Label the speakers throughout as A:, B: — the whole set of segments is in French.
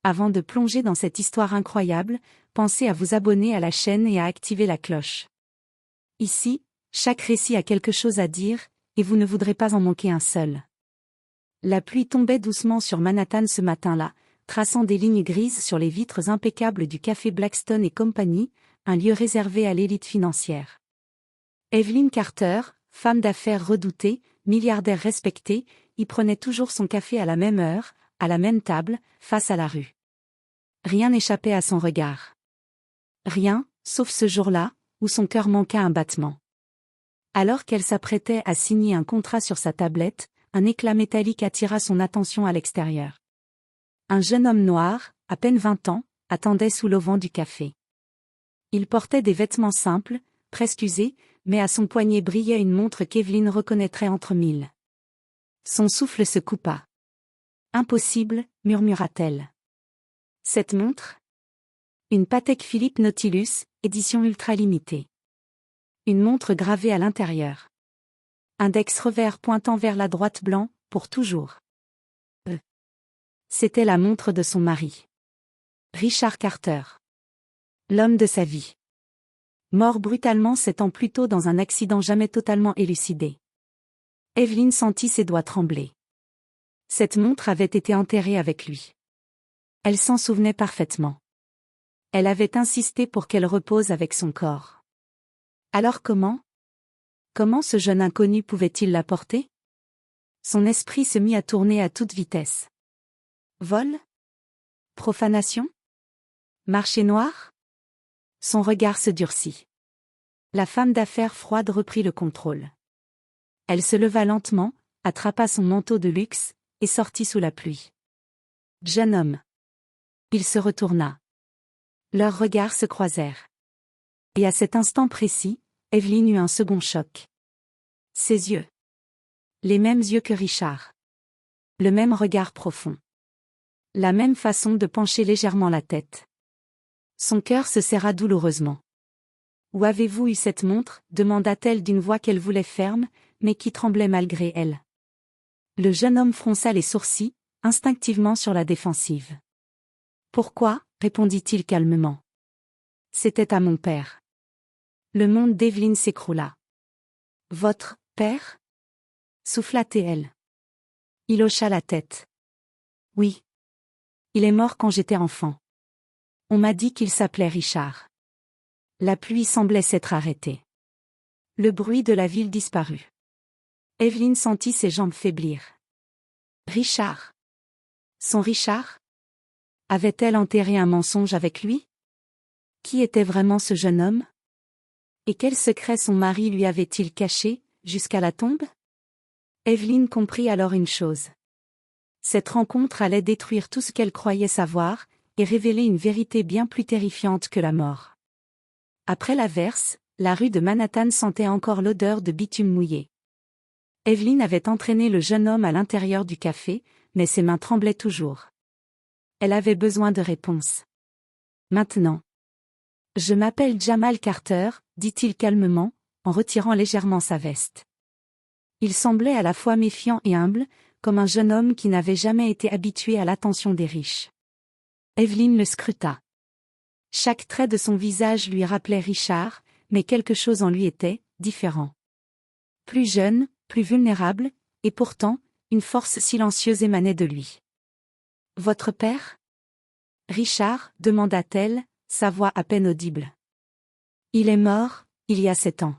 A: Avant de plonger dans cette histoire incroyable, pensez à vous abonner à la chaîne et à activer la cloche. Ici, chaque récit a quelque chose à dire, et vous ne voudrez pas en manquer un seul. La pluie tombait doucement sur Manhattan ce matin-là, traçant des lignes grises sur les vitres impeccables du café Blackstone & Company, un lieu réservé à l'élite financière. Evelyn Carter, femme d'affaires redoutée, milliardaire respectée, y prenait toujours son café à la même heure, à la même table, face à la rue. Rien n'échappait à son regard. Rien, sauf ce jour-là, où son cœur manqua un battement. Alors qu'elle s'apprêtait à signer un contrat sur sa tablette, un éclat métallique attira son attention à l'extérieur. Un jeune homme noir, à peine 20 ans, attendait sous l'auvent du café. Il portait des vêtements simples, presque usés, mais à son poignet brillait une montre qu'Evelyn reconnaîtrait entre mille. Son souffle se coupa. « Impossible, murmura-t-elle. Cette montre ? Une Patek Philippe Nautilus, édition ultra limitée. Une montre gravée à l'intérieur. Index revers pointant vers la droite blanc, pour toujours. C'était la montre de son mari. Richard Carter. L'homme de sa vie. Mort brutalement 7 ans plus tôt dans un accident jamais totalement élucidé. Evelyn sentit ses doigts trembler. Cette montre avait été enterrée avec lui. Elle s'en souvenait parfaitement. Elle avait insisté pour qu'elle repose avec son corps. Alors comment ce jeune inconnu pouvait-il la porter? Son esprit se mit à tourner à toute vitesse. Vol? Profanation? Marché noir? Son regard se durcit. La femme d'affaires froide reprit le contrôle. Elle se leva lentement, attrapa son manteau de luxe, et sortit sous la pluie. Jeune homme. Il se retourna. Leurs regards se croisèrent. Et à cet instant précis, Evelyn eut un second choc. Ses yeux. Les mêmes yeux que Richard. Le même regard profond. La même façon de pencher légèrement la tête. Son cœur se serra douloureusement. « Où avez-vous eu cette montre ?» demanda-t-elle d'une voix qu'elle voulait ferme, mais qui tremblait malgré elle. Le jeune homme fronça les sourcils, instinctivement sur la défensive. « Pourquoi ?» répondit-il calmement. « C'était à mon père. » Le monde d'Evelyn s'écroula. « Votre père ?» souffla-t-elle. Il hocha la tête. « Oui. Il est mort quand j'étais enfant. On m'a dit qu'il s'appelait Richard. » La pluie semblait s'être arrêtée. Le bruit de la ville disparut. Evelyn sentit ses jambes faiblir. Richard. Son Richard? Avait-elle enterré un mensonge avec lui? Qui était vraiment ce jeune homme? Et quel secret son mari lui avait-il caché, jusqu'à la tombe? Evelyn comprit alors une chose. Cette rencontre allait détruire tout ce qu'elle croyait savoir, et révéler une vérité bien plus terrifiante que la mort. Après l'averse, la rue de Manhattan sentait encore l'odeur de bitume mouillé. Evelyn avait entraîné le jeune homme à l'intérieur du café, mais ses mains tremblaient toujours. Elle avait besoin de réponses. Maintenant. Je m'appelle Jamal Carter, dit-il calmement, en retirant légèrement sa veste. Il semblait à la fois méfiant et humble, comme un jeune homme qui n'avait jamais été habitué à l'attention des riches. Evelyn le scruta. Chaque trait de son visage lui rappelait Richard, mais quelque chose en lui était différent. Plus jeune, plus vulnérable, et pourtant, une force silencieuse émanait de lui. « Votre père ?» Richard, demanda-t-elle, sa voix à peine audible. « Il est mort, il y a 7 ans. »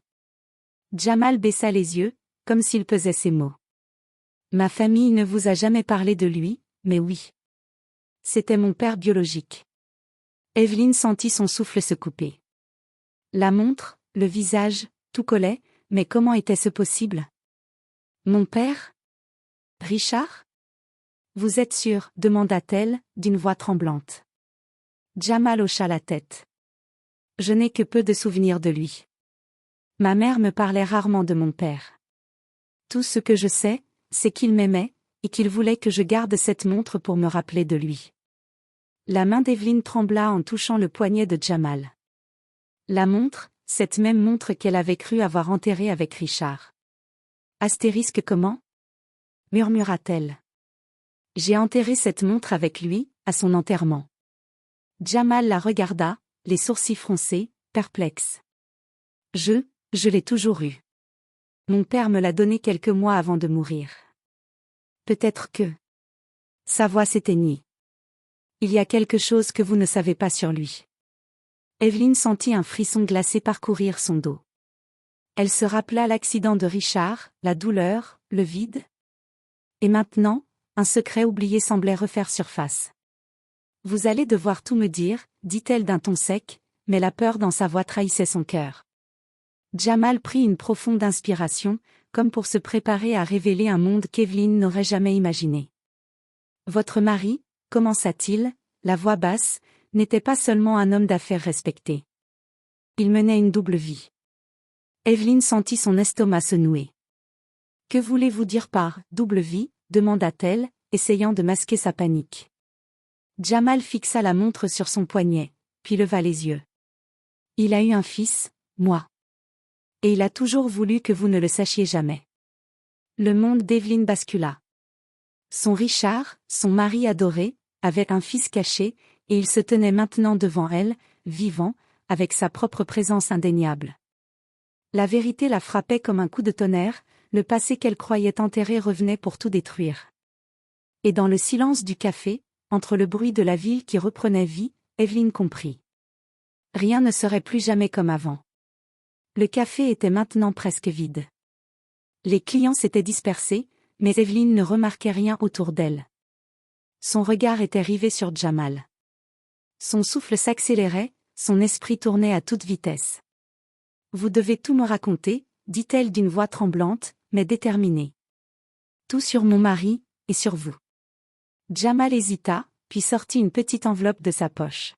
A: Jamal baissa les yeux, comme s'il pesait ses mots. « Ma famille ne vous a jamais parlé de lui, mais oui. C'était mon père biologique. » Evelyn sentit son souffle se couper. La montre, le visage, tout collait, mais comment était-ce possible? Mon père? Richard? Vous êtes sûr? demanda-t-elle, d'une voix tremblante. Jamal hocha la tête. Je n'ai que peu de souvenirs de lui. Ma mère me parlait rarement de mon père. Tout ce que je sais, c'est qu'il m'aimait, et qu'il voulait que je garde cette montre pour me rappeler de lui. La main d'Evelyn trembla en touchant le poignet de Jamal. La montre, cette même montre qu'elle avait cru avoir enterrée avec Richard. Astérisque comment? Murmura-t-elle. J'ai enterré cette montre avec lui, à son enterrement. Jamal la regarda, les sourcils froncés, perplexe. Je l'ai toujours eu. Mon père me l'a donné quelques mois avant de mourir. Peut-être que... Sa voix s'éteignit. Il y a quelque chose que vous ne savez pas sur lui. Evelyne sentit un frisson glacé parcourir son dos. Elle se rappela l'accident de Richard, la douleur, le vide. Et maintenant, un secret oublié semblait refaire surface. Vous allez devoir tout me dire, dit-elle d'un ton sec, mais la peur dans sa voix trahissait son cœur. Jamal prit une profonde inspiration, comme pour se préparer à révéler un monde qu'Evelyne n'aurait jamais imaginé. Votre mari, commença-t-il, la voix basse, n'était pas seulement un homme d'affaires respecté. Il menait une double vie. Evelyne sentit son estomac se nouer. Que voulez-vous dire par « double vie » demanda-t-elle, essayant de masquer sa panique. Jamal fixa la montre sur son poignet, puis leva les yeux. Il a eu un fils, moi. Et il a toujours voulu que vous ne le sachiez jamais. Le monde d'Evelyne bascula. Son Richard, son mari adoré, avait un fils caché, et il se tenait maintenant devant elle, vivant, avec sa propre présence indéniable. La vérité la frappait comme un coup de tonnerre, le passé qu'elle croyait enterré revenait pour tout détruire. Et dans le silence du café, entre le bruit de la ville qui reprenait vie, Evelyne comprit. Rien ne serait plus jamais comme avant. Le café était maintenant presque vide. Les clients s'étaient dispersés, mais Evelyne ne remarquait rien autour d'elle. Son regard était rivé sur Jamal. Son souffle s'accélérait, son esprit tournait à toute vitesse. Vous devez tout me raconter, dit-elle d'une voix tremblante, mais déterminée. Tout sur mon mari, et sur vous. Jamal hésita, puis sortit une petite enveloppe de sa poche.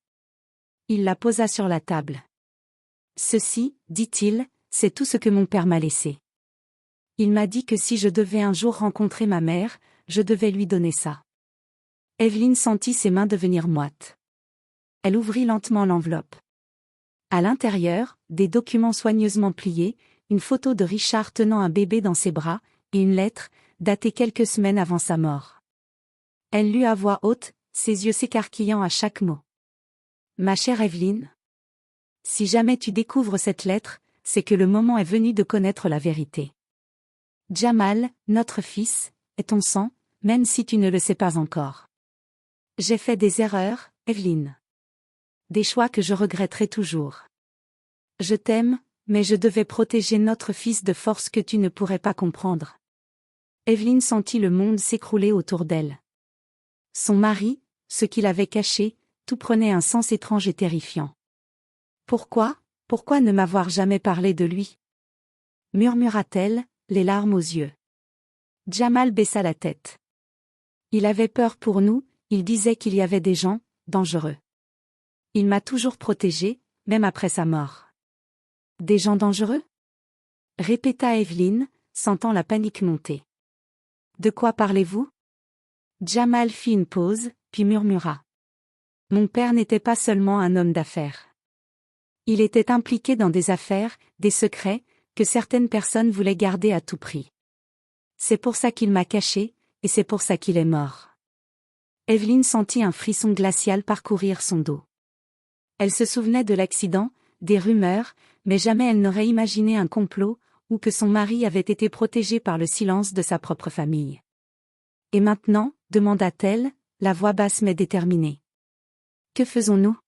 A: Il la posa sur la table. Ceci, dit-il, c'est tout ce que mon père m'a laissé. Il m'a dit que si je devais un jour rencontrer ma mère, je devais lui donner ça. Evelyne sentit ses mains devenir moites. Elle ouvrit lentement l'enveloppe. À l'intérieur, des documents soigneusement pliés, une photo de Richard tenant un bébé dans ses bras, et une lettre, datée quelques semaines avant sa mort. Elle lut à voix haute, ses yeux s'écarquillant à chaque mot. Ma chère Evelyne, si jamais tu découvres cette lettre, c'est que le moment est venu de connaître la vérité. Jamal, notre fils, est ton sang, même si tu ne le sais pas encore. J'ai fait des erreurs, Evelyne. Des choix que je regretterai toujours. Je t'aime, mais je devais protéger notre fils de forces que tu ne pourrais pas comprendre. Evelyne sentit le monde s'écrouler autour d'elle. Son mari, ce qu'il avait caché, tout prenait un sens étrange et terrifiant. Pourquoi ne m'avoir jamais parlé de lui? Murmura-t-elle, les larmes aux yeux. Jamal baissa la tête. Il avait peur pour nous, il disait qu'il y avait des gens dangereux. Il m'a toujours protégée, même après sa mort. Des gens dangereux? Répéta Evelyne, sentant la panique monter. De quoi parlez-vous? Jamal fit une pause, puis murmura. Mon père n'était pas seulement un homme d'affaires. Il était impliqué dans des affaires, des secrets, que certaines personnes voulaient garder à tout prix. C'est pour ça qu'il m'a caché, et c'est pour ça qu'il est mort. Evelyne sentit un frisson glacial parcourir son dos. Elle se souvenait de l'accident, des rumeurs, mais jamais elle n'aurait imaginé un complot, ou que son mari avait été protégé par le silence de sa propre famille. Et maintenant, demanda-t-elle, la voix basse mais déterminée. Que faisons-nous?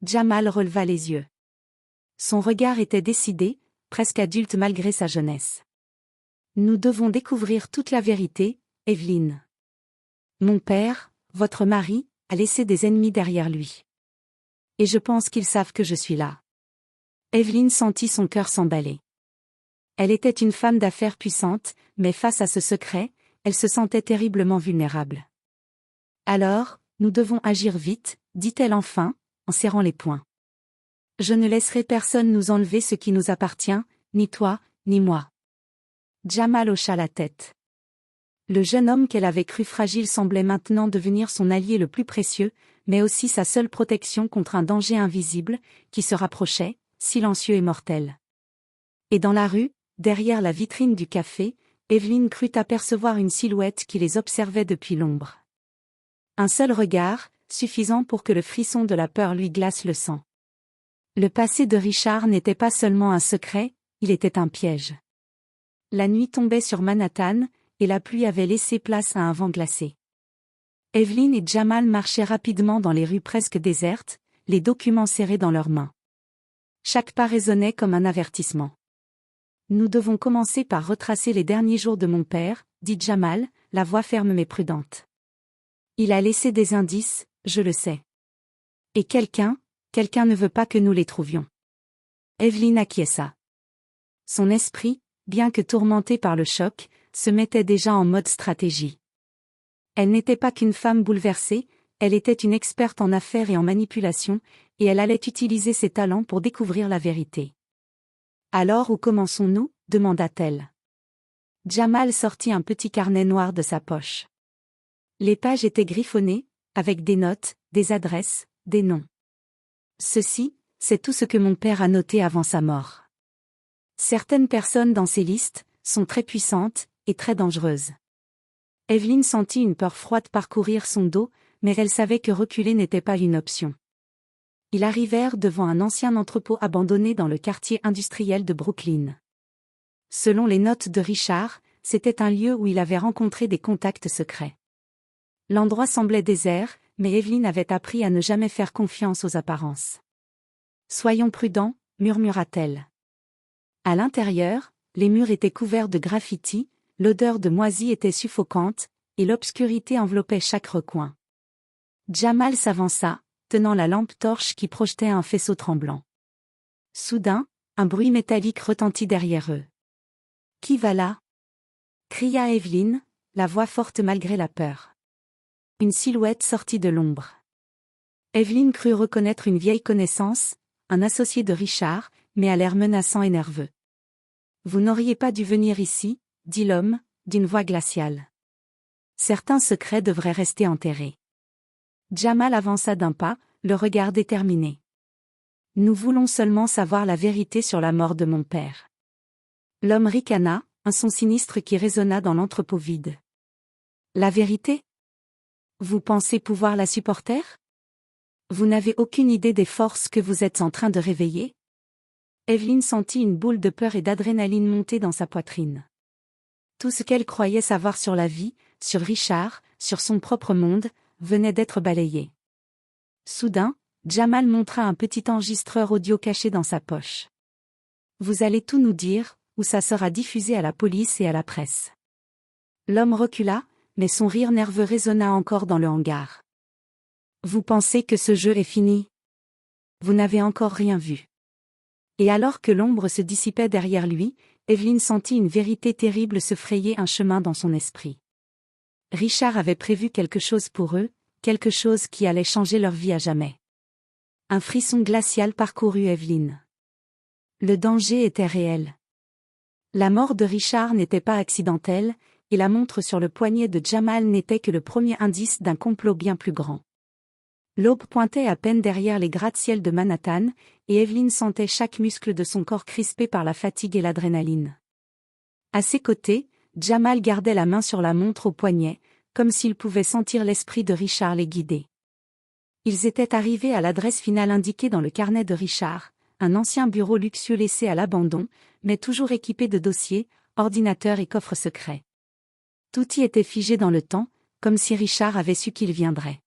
A: Jamal releva les yeux. Son regard était décidé, presque adulte malgré sa jeunesse. Nous devons découvrir toute la vérité, Evelyne. Mon père, votre mari, a laissé des ennemis derrière lui. Et je pense qu'ils savent que je suis là. Evelyne sentit son cœur s'emballer. Elle était une femme d'affaires puissante, mais face à ce secret, elle se sentait terriblement vulnérable. Alors, nous devons agir vite, dit-elle enfin, en serrant les poings. Je ne laisserai personne nous enlever ce qui nous appartient, ni toi, ni moi. Jamal hocha la tête. Le jeune homme qu'elle avait cru fragile semblait maintenant devenir son allié le plus précieux, mais aussi sa seule protection contre un danger invisible, qui se rapprochait, silencieux et mortel. Et dans la rue, derrière la vitrine du café, Evelyne crut apercevoir une silhouette qui les observait depuis l'ombre. Un seul regard, suffisant pour que le frisson de la peur lui glace le sang. Le passé de Richard n'était pas seulement un secret, il était un piège. La nuit tombait sur Manhattan, et la pluie avait laissé place à un vent glacé. Evelyn et Jamal marchaient rapidement dans les rues presque désertes, les documents serrés dans leurs mains. Chaque pas résonnait comme un avertissement. Nous devons commencer par retracer les derniers jours de mon père, dit Jamal, la voix ferme mais prudente. Il a laissé des indices, je le sais. Et quelqu'un ne veut pas que nous les trouvions. Evelyn acquiesça. Son esprit, bien que tourmenté par le choc, se mettait déjà en mode stratégie. Elle n'était pas qu'une femme bouleversée, elle était une experte en affaires et en manipulation, et elle allait utiliser ses talents pour découvrir la vérité. Alors où commençons-nous ? Demanda-t-elle. Jamal sortit un petit carnet noir de sa poche. Les pages étaient griffonnées, avec des notes, des adresses, des noms. Ceci, c'est tout ce que mon père a noté avant sa mort. Certaines personnes dans ces listes sont très puissantes et très dangereuses. Evelyn sentit une peur froide parcourir son dos, mais elle savait que reculer n'était pas une option. Ils arrivèrent devant un ancien entrepôt abandonné dans le quartier industriel de Brooklyn. Selon les notes de Richard, c'était un lieu où il avait rencontré des contacts secrets. L'endroit semblait désert, mais Evelyn avait appris à ne jamais faire confiance aux apparences. « Soyons prudents », murmura-t-elle. À l'intérieur, les murs étaient couverts de graffitis, l'odeur de moisi était suffocante, et l'obscurité enveloppait chaque recoin. Jamal s'avança, tenant la lampe torche qui projetait un faisceau tremblant. Soudain, un bruit métallique retentit derrière eux. « Qui va là ?» cria Evelyn, la voix forte malgré la peur. Une silhouette sortit de l'ombre. Evelyn crut reconnaître une vieille connaissance, un associé de Richard, mais à l'air menaçant et nerveux. « Vous n'auriez pas dû venir ici, » dit l'homme, d'une voix glaciale. « Certains secrets devraient rester enterrés. » Jamal avança d'un pas, le regard déterminé. « Nous voulons seulement savoir la vérité sur la mort de mon père. » L'homme ricana, un son sinistre qui résonna dans l'entrepôt vide. « La vérité ? Vous pensez pouvoir la supporter ? Vous n'avez aucune idée des forces que vous êtes en train de réveiller ? » Evelyn sentit une boule de peur et d'adrénaline monter dans sa poitrine. Tout ce qu'elle croyait savoir sur la vie, sur Richard, sur son propre monde, venait d'être balayé. Soudain, Jamal montra un petit enregistreur audio caché dans sa poche. « Vous allez tout nous dire, ou ça sera diffusé à la police et à la presse. » L'homme recula, mais son rire nerveux résonna encore dans le hangar. « Vous pensez que ce jeu est fini ? Vous n'avez encore rien vu. » Et alors que l'ombre se dissipait derrière lui, Evelyn sentit une vérité terrible se frayer un chemin dans son esprit. Richard avait prévu quelque chose pour eux, quelque chose qui allait changer leur vie à jamais. Un frisson glacial parcourut Evelyn. Le danger était réel. La mort de Richard n'était pas accidentelle, et la montre sur le poignet de Jamal n'était que le premier indice d'un complot bien plus grand. L'aube pointait à peine derrière les gratte-ciel de Manhattan, et Evelyn sentait chaque muscle de son corps crispé par la fatigue et l'adrénaline. À ses côtés, Jamal gardait la main sur la montre au poignet, comme s'il pouvait sentir l'esprit de Richard les guider. Ils étaient arrivés à l'adresse finale indiquée dans le carnet de Richard, un ancien bureau luxueux laissé à l'abandon, mais toujours équipé de dossiers, ordinateurs et coffres secrets. Tout y était figé dans le temps, comme si Richard avait su qu'il viendrait.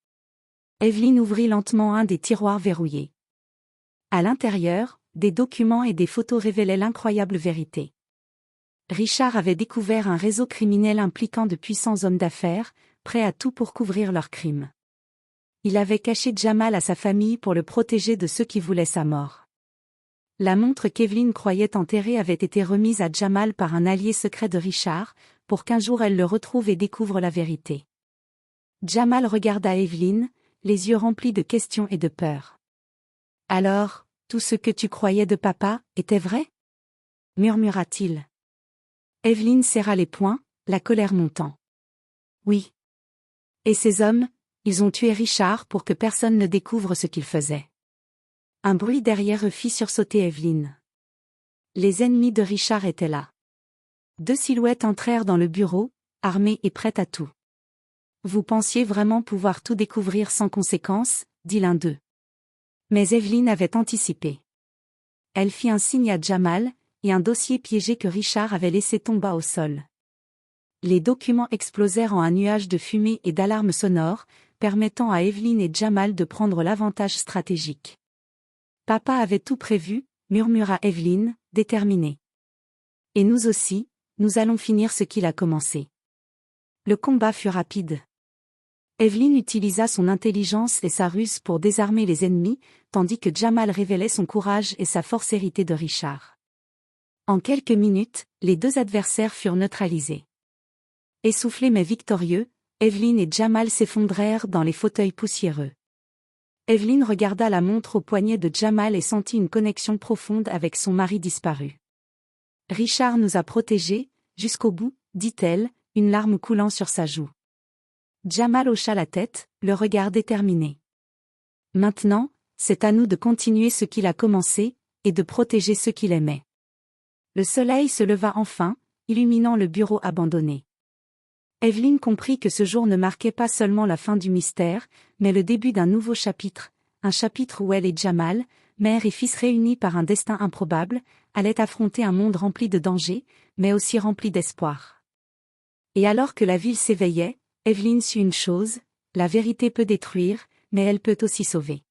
A: Evelyn ouvrit lentement un des tiroirs verrouillés. À l'intérieur, des documents et des photos révélaient l'incroyable vérité. Richard avait découvert un réseau criminel impliquant de puissants hommes d'affaires, prêts à tout pour couvrir leurs crimes. Il avait caché Jamal à sa famille pour le protéger de ceux qui voulaient sa mort. La montre qu'Evelyn croyait enterrée avait été remise à Jamal par un allié secret de Richard, pour qu'un jour elle le retrouve et découvre la vérité. Jamal regarda Evelyn, les yeux remplis de questions et de peur. « Alors, tout ce que tu croyais de papa, était vrai ?» murmura-t-il. Evelyn serra les poings, la colère montant. « Oui. Et ces hommes, ils ont tué Richard pour que personne ne découvre ce qu'il faisait. » Un bruit derrière eux fit sursauter Evelyn. Les ennemis de Richard étaient là. Deux silhouettes entrèrent dans le bureau, armées et prêtes à tout. Vous pensiez vraiment pouvoir tout découvrir sans conséquence, dit l'un d'eux. Mais Evelyn avait anticipé. Elle fit un signe à Jamal, et un dossier piégé que Richard avait laissé tomba au sol. Les documents explosèrent en un nuage de fumée et d'alarmes sonores, permettant à Evelyn et Jamal de prendre l'avantage stratégique. Papa avait tout prévu, murmura Evelyn, déterminée. Et nous aussi, nous allons finir ce qu'il a commencé. Le combat fut rapide. Evelyn utilisa son intelligence et sa ruse pour désarmer les ennemis, tandis que Jamal révélait son courage et sa force héritée de Richard. En quelques minutes, les deux adversaires furent neutralisés. Essoufflés mais victorieux, Evelyn et Jamal s'effondrèrent dans les fauteuils poussiéreux. Evelyn regarda la montre au poignet de Jamal et sentit une connexion profonde avec son mari disparu. « Richard nous a protégés, jusqu'au bout, » dit-elle, une larme coulant sur sa joue. Jamal hocha la tête, le regard déterminé. « Maintenant, c'est à nous de continuer ce qu'il a commencé, et de protéger ceux qu'il aimait. » Le soleil se leva enfin, illuminant le bureau abandonné. Evelyn comprit que ce jour ne marquait pas seulement la fin du mystère, mais le début d'un nouveau chapitre, un chapitre où elle et Jamal, mère et fils réunis par un destin improbable, allaient affronter un monde rempli de dangers, mais aussi rempli d'espoir. Et alors que la ville s'éveillait, Evelyn sut une chose, la vérité peut détruire, mais elle peut aussi sauver.